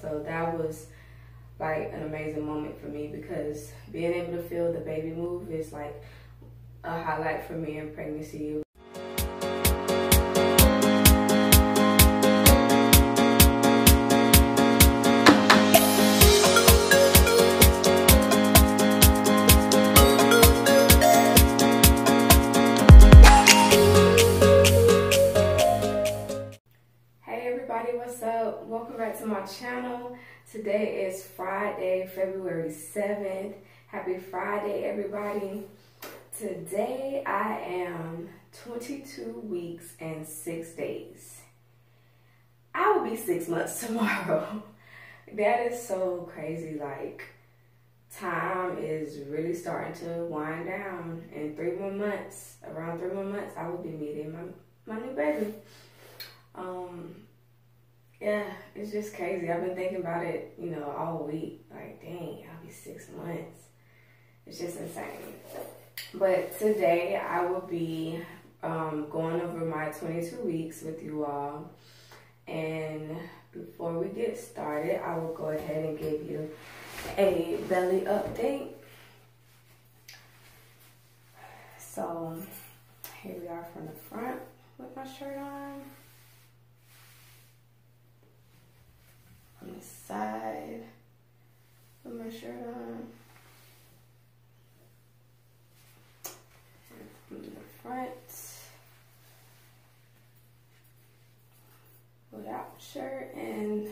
So that was like an amazing moment for me, because being able to feel the baby move is like a highlight for me in pregnancy. What's up? Welcome back to my channel. Today is Friday, February 7th. Happy Friday, everybody. Today I am 22 weeks and 6 days. I will be 6 months tomorrow. That is so crazy. Like, time is really starting to wind down. In 3 more months, around 3 more months, I will be meeting my new baby. Yeah, it's just crazy. I've been thinking about it, you know, all week. Like, dang, I'll be 6 months. It's just insane. But today I will be going over my 22 weeks with you all. And before we get started, I will go ahead and give you a belly update. So here we are from the front with my shirt on. On the side with my shirt on. And from the front without shirt. And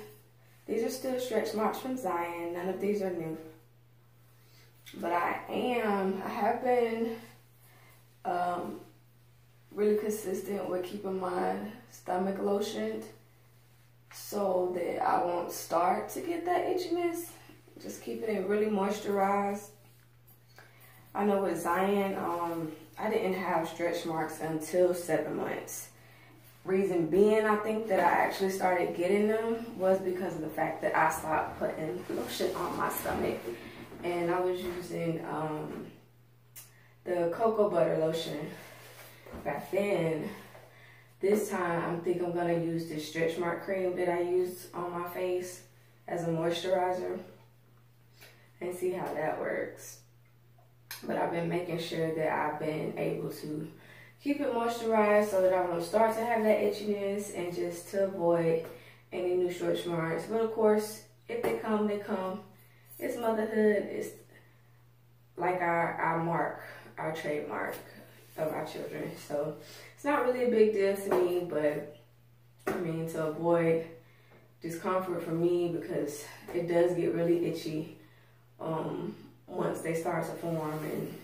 these are still stretch marks from Zion. None of these are new. But I have been really consistent with keeping my stomach lotioned, so that I won't start to get that itchiness. Just keeping it really moisturized. I know with Zion, I didn't have stretch marks until 7 months. Reason being, I think that I actually started getting them was because of the fact that I stopped putting lotion on my stomach. And I was using the cocoa butter lotion back then. This time, I think I'm going to use this stretch mark cream that I used on my face as a moisturizer and see how that works. But I've been making sure that I've been able to keep it moisturized so that I won't start to have that itchiness, and just to avoid any new stretch marks. But of course, if they come, they come. It's motherhood. It's like our mark, our trademark of our children. So it's not really a big deal to me, but I mean, to avoid discomfort for me, because it does get really itchy once they start to form and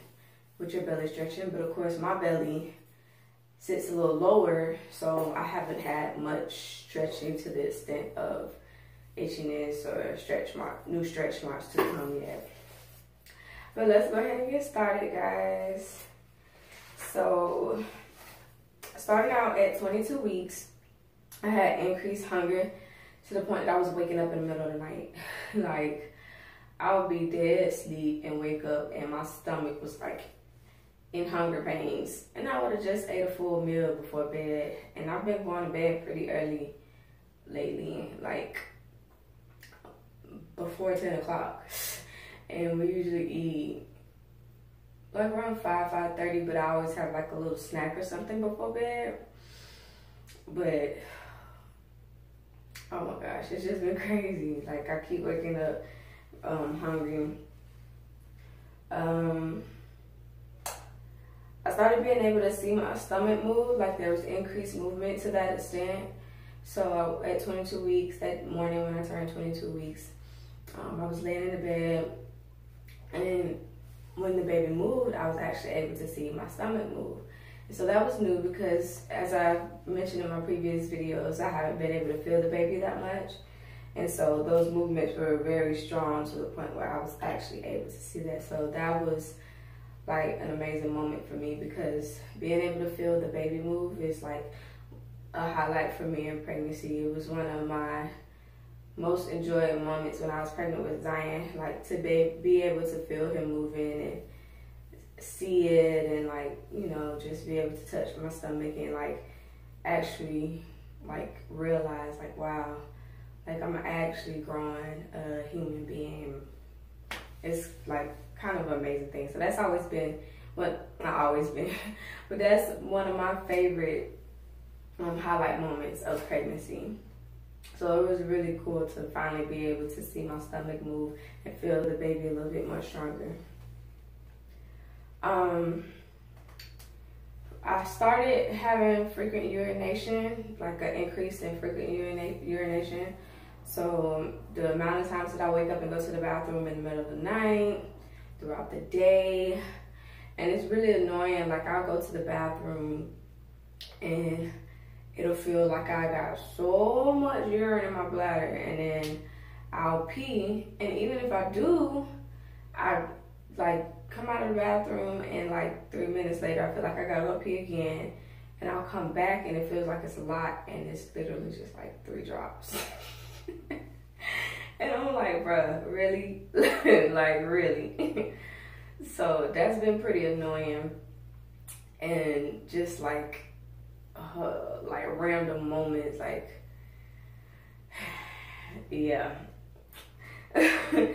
with your belly stretching. But of course, my belly sits a little lower, so I haven't had much stretching to the extent of itchiness or new stretch marks to come yet. But let's go ahead and get started, guys. So, starting out at 22 weeks, I had increased hunger to the point that I was waking up in the middle of the night. Like, I would be dead asleep and wake up and my stomach was like in hunger pains. And I would have just ate a full meal before bed. And I've been going to bed pretty early lately, like before 10 o'clock. And we usually eat like around 5:30, but I always have like a little snack or something before bed. But oh my gosh, it's just been crazy. Like, I keep waking up hungry. I started being able to see my stomach move, like there was increased movement to that extent. So at 22 weeks, that morning when I turned 22 weeks, I was laying in the bed, and when the baby moved, I was actually able to see my stomach move. And so that was new, because as I mentioned in my previous videos, I haven't been able to feel the baby that much. And so those movements were very strong to the point where I was actually able to see that. So that was like an amazing moment for me, because being able to feel the baby move is like a highlight for me in pregnancy. It was one of my most enjoyable moments when I was pregnant with Zion, like to be able to feel him moving and see it, and like, you know, just be able to touch my stomach and like actually like realize like, wow, Like I'm actually growing a human being. It's like kind of an amazing thing. So that's always been, well, not always been, but that's one of my favorite highlight moments of pregnancy. So it was really cool to finally be able to see my stomach move and feel the baby a little bit more stronger. I started having frequent urination, like an increase in frequent urination. So the amount of times that I wake up and go to the bathroom in the middle of the night, throughout the day, and it's really annoying. Like I'll go to the bathroom and it'll feel like I got so much urine in my bladder, and then I'll pee, and even if I do, I like come out of the bathroom and like 3 minutes later I feel like I gotta go pee again, and I'll come back and it feels like it's a lot, and it's literally just like 3 drops. And I'm like, bruh, really? Like, really? So that's been pretty annoying. And just like random moments, like, yeah. I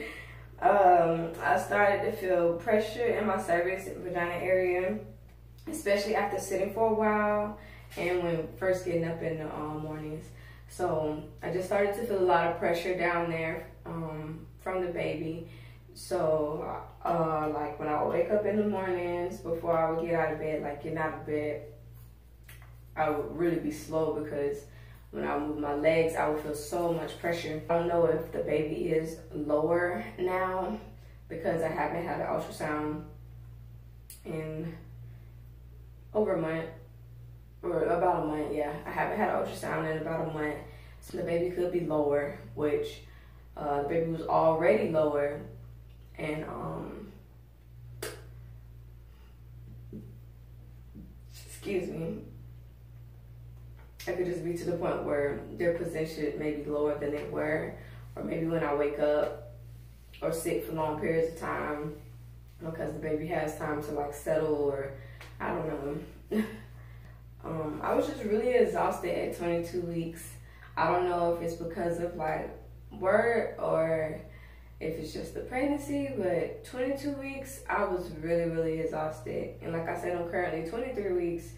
started to feel pressure in my cervix and vagina area, especially after sitting for a while and when first getting up in the mornings. So I just started to feel a lot of pressure down there from the baby. So like when I would wake up in the mornings, before I would get out of bed, like getting out of bed, I would really be slow because when I move my legs, I would feel so much pressure. I don't know if the baby is lower now because I haven't had an ultrasound in over a month, or about a month, yeah. I haven't had an ultrasound in about a month. So the baby could be lower, which the baby was already lower. And excuse me. It could just be to the point where their position may be lower than they were, or maybe when I wake up or sit for long periods of time because the baby has time to like settle, or I don't know. I was just really exhausted at 22 weeks. I don't know if it's because of like work or if it's just the pregnancy, but 22 weeks, I was really, really exhausted. And like I said, I'm currently 23 weeks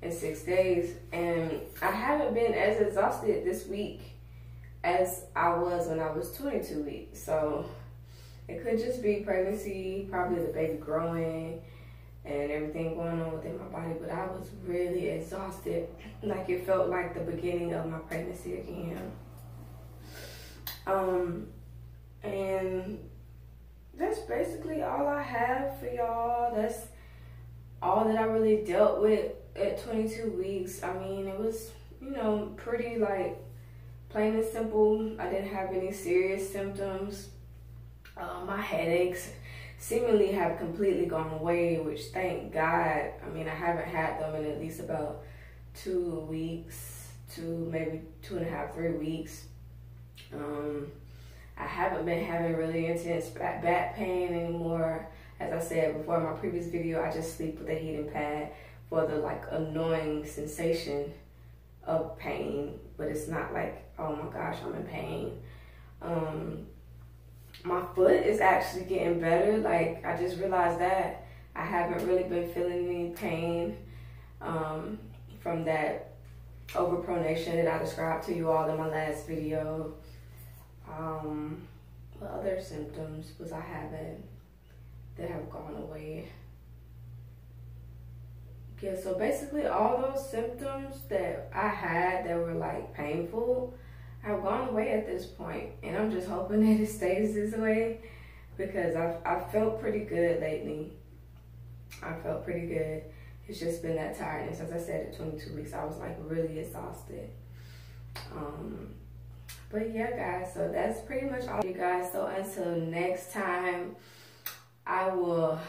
and 6 days, and I haven't been as exhausted this week as I was when I was 22 weeks. So it could just be pregnancy, probably the baby growing and everything going on within my body, but I was really exhausted. Like it felt like the beginning of my pregnancy again. And that's basically all I have for y'all. That's all that I really dealt with at 22 weeks. I mean, it was, you know, pretty like plain and simple. I didn't have any serious symptoms. My headaches seemingly have completely gone away, which thank God. I mean, I haven't had them in at least about 2 weeks to maybe 2.5, 3 weeks. I haven't been having really intense back pain anymore. As I said before in my previous video, I just sleep with a heating pad for the like annoying sensation of pain, but it's not like, oh my gosh, I'm in pain. My foot is actually getting better. Like I just realized that I haven't really been feeling any pain from that overpronation that I described to you all in my last video. What other symptoms was I having that have gone away? Yeah, so basically all those symptoms that I had that were like painful have gone away at this point, and I'm just hoping that it stays this way because I've felt pretty good lately. I felt pretty good. It's just been that tiredness. As I said, at 22 weeks, I was like really exhausted. But yeah, guys, so that's pretty much all, you guys. So until next time, I will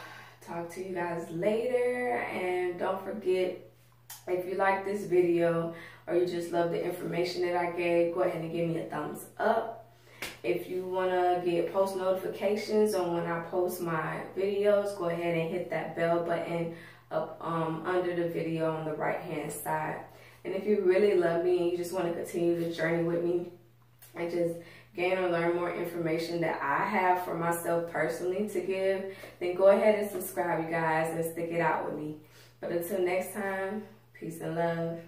talk to you guys later. And don't forget, if you like this video or you just love the information that I gave, go ahead and give me a thumbs up. If you want to get post notifications on when I post my videos, go ahead and hit that bell button up under the video on the right hand side. And if you really love me and you just want to continue the journey with me, and just gain or learn more information that I have for myself personally to give, then go ahead and subscribe, you guys, and stick it out with me. But until next time, peace and love.